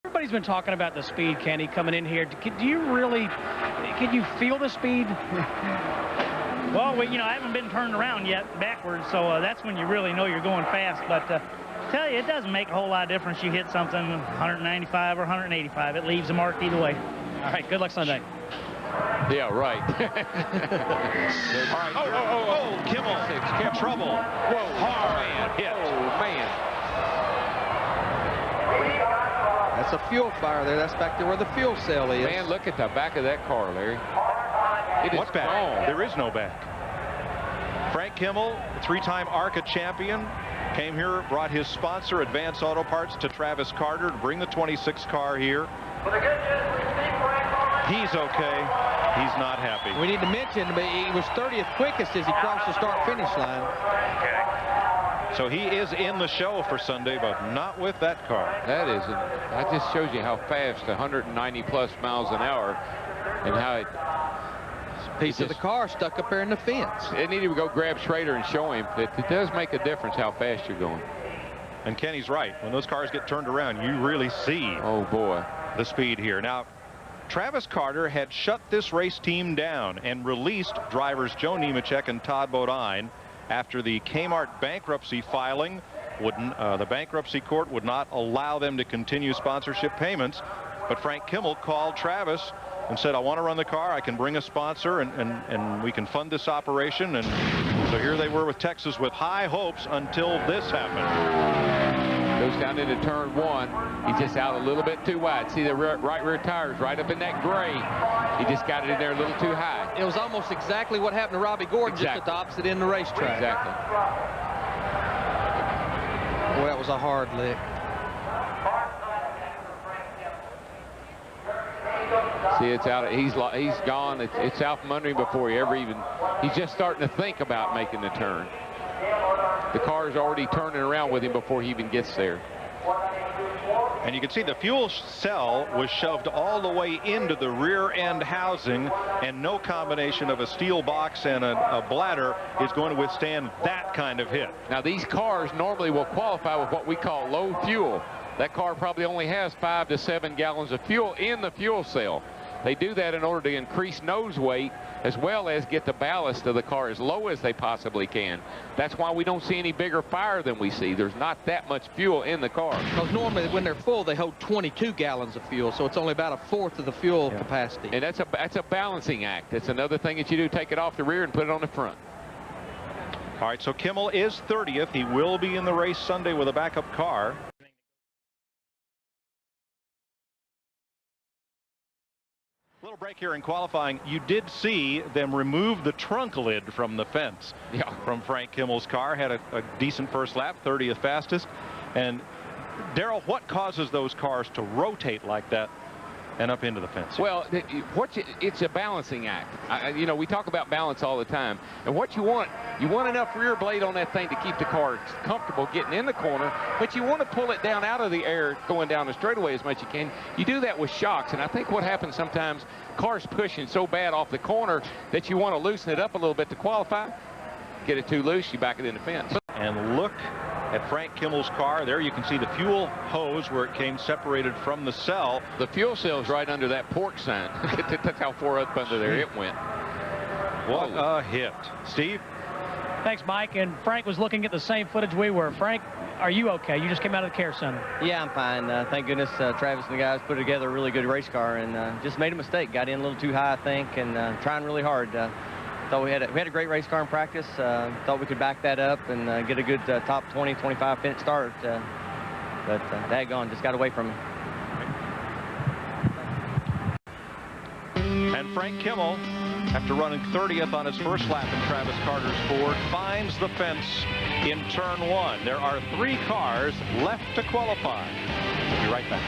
Everybody's been talking about the speed, Kenny, coming in here. Do you really, can you feel the speed? Well, I haven't been turned around yet backwards, so that's when you really know you're going fast. But tell you, it doesn't make a whole lot of difference. You hit something 195 or 185. It leaves a mark either way. All right, good luck Sunday. Yeah, right. All right. Kimmel. Trouble. Whoa, hard hit. Oh, man. That's a fuel fire there. That's back there where the fuel cell is. Man, look at the back of that car, Larry. What back? Gone. There is no back. Frank Kimmel, three-time ARCA champion, came here, brought his sponsor, Advance Auto Parts, to Travis Carter to bring the 26 car here. He's okay. He's not happy. We need to mention he was 30th quickest as he crossed the start-finish line. Okay. So he is in the show for Sunday, but not with that car. That just shows you how fast 190 plus miles an hour and how it. Piece of the car stuck up there in the fence. They need to go grab Schrader and show him that it does make a difference how fast you're going. And Kenny's right. When those cars get turned around, you really see. Oh boy, the speed here. Now, Travis Carter had shut this race team down and released drivers Joe Nemechek and Todd Bodine after the Kmart bankruptcy filing. The bankruptcy court would not allow them to continue sponsorship payments. But Frank Kimmel called Travis and said, I want to run the car. I can bring a sponsor and we can fund this operation. And so here they were with Texas with high hopes until this happened. Goes down into turn one. He's just out a little bit too wide. See the right rear tires right up in that gray. He just got it in there a little too high. It was almost exactly what happened to Robbie Gordon, just at the opposite end of the racetrack. Exactly. Boy, that was a hard lick. See, it's out. He's gone. It's out from under him before he ever even. He's just starting to think about making the turn. The car is already turning around with him before he even gets there. And you can see the fuel cell was shoved all the way into the rear end housing, and no combination of a steel box and a bladder is going to withstand that kind of hit. Now, these cars normally will qualify with what we call low fuel. That car probably only has 5 to 7 gallons of fuel in the fuel cell. They do that in order to increase nose weight as well as get the ballast of the car as low as they possibly can. That's why we don't see any bigger fire than we see. There's not that much fuel in the car. Because normally when they're full, they hold 22 gallons of fuel, so it's only about 1/4 of the fuel capacity. And that's a balancing act. That's another thing that you do, take it off the rear and put it on the front. All right, so Kimmel is 30th. He will be in the race Sunday with a backup car. Little break here in qualifying. You did see them remove the trunk lid from the fence from Frank Kimmel's car. Had a decent first lap, 30th fastest. And Darrell, what causes those cars to rotate like that and up into the fence? Well, it's a balancing act. We talk about balance all the time. And what you want enough rear blade on that thing to keep the car comfortable getting in the corner, but you want to pull it down out of the air going down the straightaway as much as you can. You do that with shocks, and I think what happens sometimes, cars pushing so bad off the corner that you want to loosen it up a little bit to qualify. Get it too loose, you back it in the fence. And look at Frank Kimmel's car. There you can see the fuel hose where it came separated from the cell. The fuel cell's right under that port sign. That's how far up under there it went. What a hit. Steve? Thanks, Mike. And Frank was looking at the same footage we were. Frank, are you okay? You just came out of the care center. Yeah, I'm fine. Thank goodness Travis and the guys put together a really good race car and just made a mistake. Got in a little too high, I think, and trying really hard. Thought we had a great race car in practice. Thought we could back that up and get a good top 20, 25 finish start. But daggone, just got away from me. And Frank Kimmel, after running 30th on his first lap in Travis Carter's Ford, finds the fence in turn one. There are 3 cars left to qualify. We'll be right back.